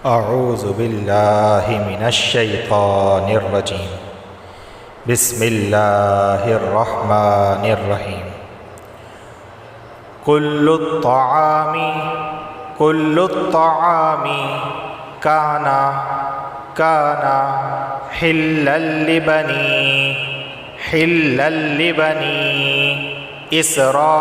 اعوذ باللہ من الشیطان الرجیم بسم اللہ الرحمن الرحیم کل الطعام کان حلا لبنی اسرائیل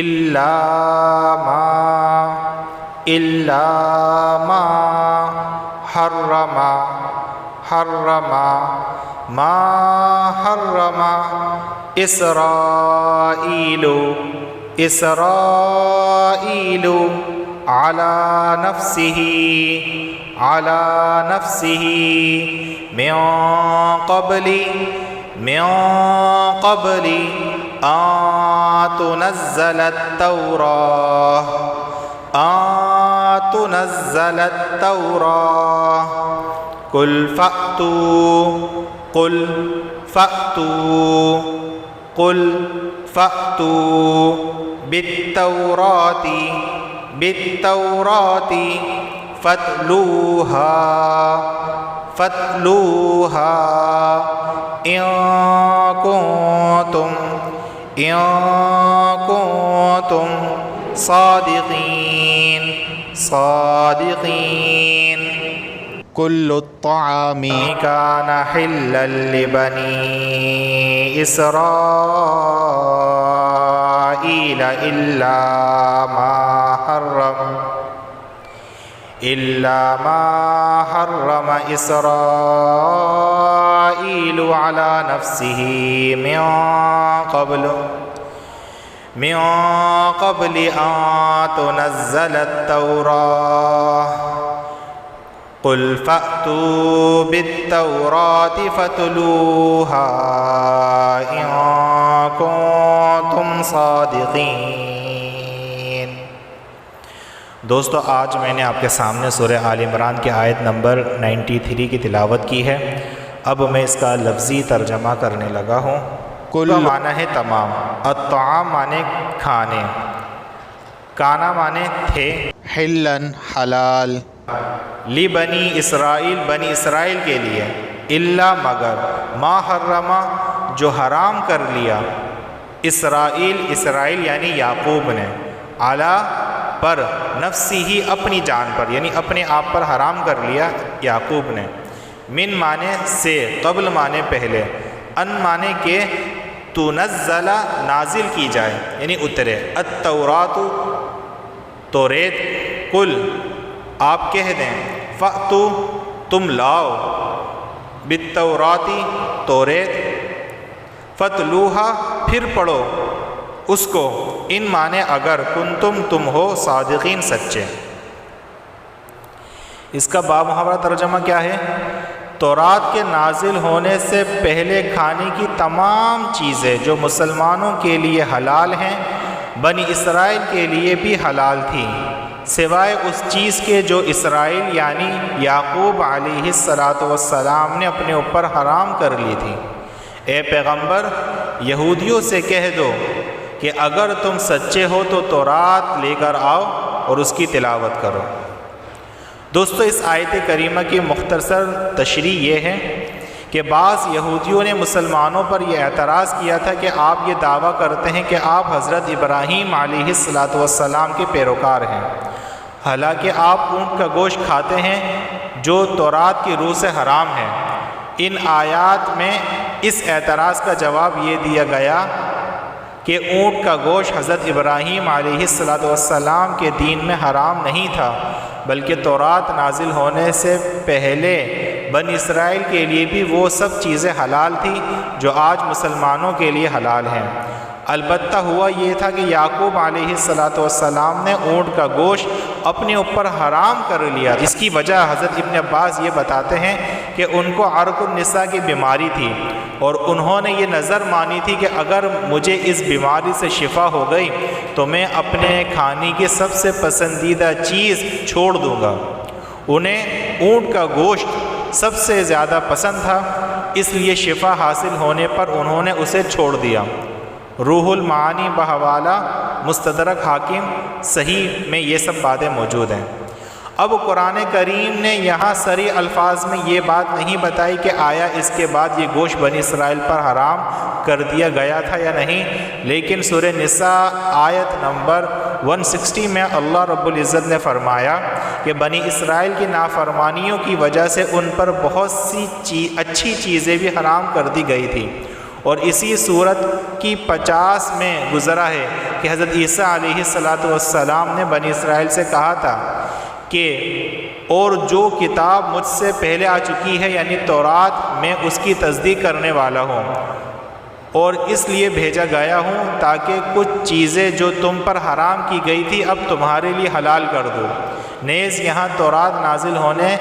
إلا ما حرم إسرائيل على نفسه من قبل أن تنزل التوراة قل فأتوا بالتوراة فاتلوها إن كنتم صادقين كل الطعام كان حلا لبني إسرائيل إلا ما حرم إسرائيل على نفسه من قبل أن تنزل التوراة قل فأتوا بالتوراة فاتلوها إن كنتم صادقين۔ دوستو، آج میں نے آپ کے سامنے سورہ آل عمران کی آیت نمبر 93 کی تلاوت کی ہے۔ اب میں اس کا لفظی ترجمہ کرنے لگا ہوں۔ کل معنی ہے تمام، الطعام معنی کھانے، کانا معنی تھے، حلن حلال، لی بنی اسرائیل بنی اسرائیل کے لیے، الا مگر، ما حرم جو حرام کر لیا، اسرائیل یعنی یعقوب نے، علی پر، نفسی ہی اپنی جان پر، یعنی اپنے آپ پر حرام کر لیا یعقوب نے، من معنی سے، قبل معنی پہلے، ان معنی کے تنزل نازل کی جائے یعنی اترے، التورات توریت، کل آپ کہہ دیں، فأتو تم لاؤ، بالتوراتی توریت، فتلوہا پھر پڑھو اس کو، ان معنی اگر، کنتم تم ہو، صادقین سچے۔ اس کا با محاورہ ترجمہ کیا ہے؟ تورات کے نازل ہونے سے پہلے کھانے کی تمام چیزیں جو مسلمانوں کے لیے حلال ہیں، بنی اسرائیل کے لیے بھی حلال تھی، سوائے اس چیز کے جو اسرائیل یعنی یعقوب علیہ السلام نے اپنے اوپر حرام کر لی تھی۔ اے پیغمبر، یہودیوں سے کہہ دو کہ اگر تم سچے ہو تو تورات لے کر آؤ اور اس کی تلاوت کرو۔ دوستو، اس آیت کریمہ کی مختصر تشریح یہ ہے کہ بعض یہودیوں نے مسلمانوں پر یہ اعتراض کیا تھا کہ آپ یہ دعویٰ کرتے ہیں کہ آپ حضرت ابراہیم علیہ السلام کے پیروکار ہیں، حالانکہ آپ اونٹ کا گوشت کھاتے ہیں جو تورات کی روح سے حرام ہے۔ ان آیات میں اس اعتراض کا جواب یہ دیا گیا کہ اونٹ کا گوشت حضرت ابراہیم علیہ السلام کے دین میں حرام نہیں تھا، بلکہ تورات نازل ہونے سے پہلے بنی اسرائیل کے لیے بھی وہ سب چیزیں حلال تھی جو آج مسلمانوں کے لیے حلال ہیں۔ البتہ ہوا یہ تھا کہ یعقوب علیہ السلام نے اونٹ کا گوشت اپنے اوپر حرام کر لیا۔ اس کی وجہ حضرت ابن عباس یہ بتاتے ہیں کہ ان کو عرق النساء کی بیماری تھی، اور انہوں نے یہ نظر مانی تھی کہ اگر مجھے اس بیماری سے شفا ہو گئی تو میں اپنے کھانے کی سب سے پسندیدہ چیز چھوڑ دوں گا۔ انہیں اونٹ کا گوشت سب سے زیادہ پسند تھا، اس لیے شفا حاصل ہونے پر انہوں نے اسے چھوڑ دیا۔ روح المعانی بحوالہ مستدرک حاکم صحیح میں یہ سب باتیں موجود ہیں۔ اب قرآن کریم نے یہاں صریح الفاظ میں یہ بات نہیں بتائی کہ آیا اس کے بعد یہ گوشت بنی اسرائیل پر حرام کر دیا گیا تھا یا نہیں، لیکن سورہ نساء آیت نمبر 160 میں اللہ رب العزت نے فرمایا کہ بنی اسرائیل کی نافرمانیوں کی وجہ سے ان پر بہت سی اچھی چیزیں بھی حرام کر دی گئی تھی، اور اسی صورت کی 50 میں گزرا ہے کہ حضرت عیسیٰ علیہ السلام نے بنی اسرائیل سے کہا تھا کہ اور جو کتاب مجھ سے پہلے آ چکی ہے یعنی تورات، میں اس کی تصدیق کرنے والا ہوں اور اس لیے بھیجا گیا ہوں تاکہ کچھ چیزیں جو تم پر حرام کی گئی تھی اب تمہارے لیے حلال کر دو۔ نیز یہاں تورات نازل ہونے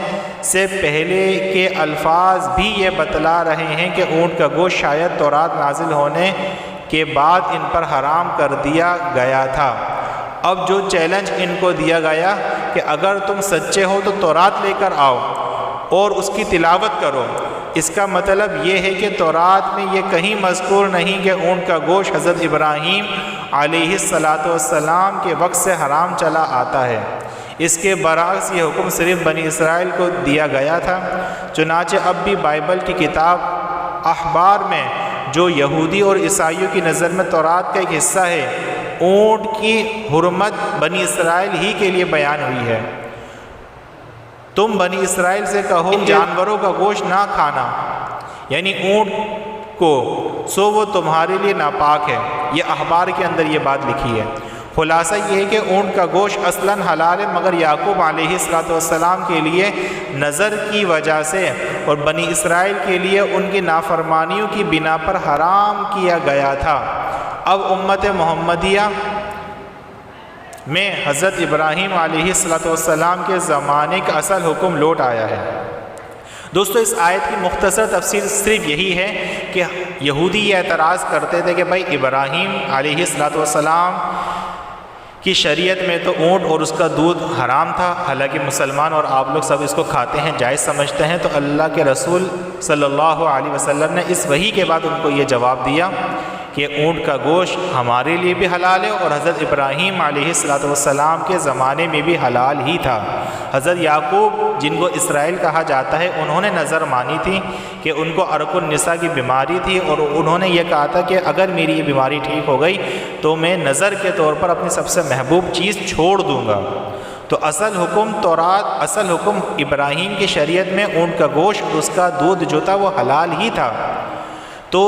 سے پہلے کے الفاظ بھی یہ بتلا رہے ہیں کہ اونٹ کا گوشت شاید تورات نازل ہونے کے بعد ان پر حرام کر دیا گیا تھا۔ اب جو چیلنج ان کو دیا گیا کہ اگر تم سچے ہو تو تورات لے کر آؤ اور اس کی تلاوت کرو، اس کا مطلب یہ ہے کہ تورات میں یہ کہیں مذکور نہیں کہ اونٹ کا گوشت حضرت ابراہیم علیہ السلام کے وقت سے حرام چلا آتا ہے۔ اس کے برعکس یہ حکم صرف بنی اسرائیل کو دیا گیا تھا۔ چنانچہ اب بھی بائبل کی کتاب اخبار میں جو یہودی اور عیسائیوں کی نظر میں تورات کا ایک حصہ ہے، اونٹ کی حرمت بنی اسرائیل ہی کے لیے بیان ہوئی ہے۔ تم بنی اسرائیل سے کہو ان جانوروں کا گوشت نہ کھانا، یعنی اونٹ کو، سو وہ تمہارے لیے ناپاک ہے۔ یہ اخبار کے اندر یہ بات لکھی ہے۔ خلاصہ یہ ہے کہ اونٹ کا گوشت اصلاً حلال ہے، مگر یعقوب علیہ السلام کے لیے نظر کی وجہ سے اور بنی اسرائیل کے لیے ان کی نافرمانیوں کی بنا پر حرام کیا گیا تھا۔ اب امت محمدیہ میں حضرت ابراہیم علیہ السلام کے زمانے کا اصل حکم لوٹ آیا ہے۔ دوستو، اس آیت کی مختصر تفسیر صرف یہی ہے کہ یہودی یہ اعتراض کرتے تھے کہ بھائی ابراہیم علیہ السلام کی شریعت میں تو اونٹ اور اس کا دودھ حرام تھا، حالانکہ مسلمان اور آپ لوگ سب اس کو کھاتے ہیں، جائز سمجھتے ہیں۔ تو اللہ کے رسول صلی اللہ علیہ وسلم نے اس وحی کے بعد ان کو یہ جواب دیا کہ اونٹ کا گوشت ہمارے لیے بھی حلال ہے اور حضرت ابراہیم علیہ السلام کے زمانے میں بھی حلال ہی تھا۔ حضرت یعقوب، جن کو اسرائیل کہا جاتا ہے، انہوں نے نظر مانی تھی کہ ان کو عرق النساء کی بیماری تھی، اور انہوں نے یہ کہا تھا کہ اگر میری یہ بیماری ٹھیک ہو گئی تو میں نظر کے طور پر اپنی سب سے محبوب چیز چھوڑ دوں گا۔ تو اصل حکم تورات، اصل حکم ابراہیم کی شریعت میں اونٹ کا گوشت اور اس کا دودھ جو تھا وہ حلال ہی تھا۔ تو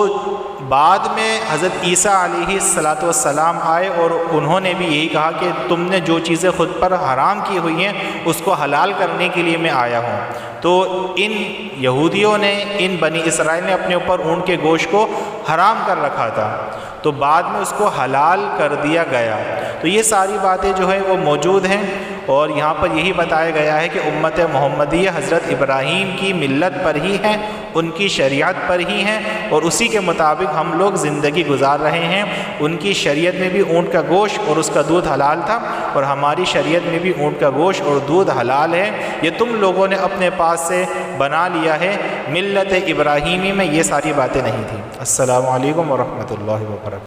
بعد میں حضرت عیسیٰ علیہ السلام آئے اور انہوں نے بھی یہی کہا کہ تم نے جو چیزیں خود پر حرام کی ہوئی ہیں اس کو حلال کرنے کے لیے میں آیا ہوں۔ تو ان یہودیوں نے، ان بنی اسرائیل نے اپنے اوپر اونٹ کے گوشت کو حرام کر رکھا تھا، تو بعد میں اس کو حلال کر دیا گیا۔ تو یہ ساری باتیں جو ہیں وہ موجود ہیں، اور یہاں پر یہی بتایا گیا ہے کہ امت محمدیہ حضرت ابراہیم کی ملت پر ہی ہیں، ان کی شریعت پر ہی ہیں، اور اسی کے مطابق ہم لوگ زندگی گزار رہے ہیں۔ ان کی شریعت میں بھی اونٹ کا گوشت اور اس کا دودھ حلال تھا، اور ہماری شریعت میں بھی اونٹ کا گوشت اور دودھ حلال ہے۔ یہ تم لوگوں نے اپنے پاس سے بنا لیا ہے، ملت ابراہیمی میں یہ ساری باتیں نہیں تھیں۔ السلام علیکم ورحمۃ اللہ وبرکاتہ۔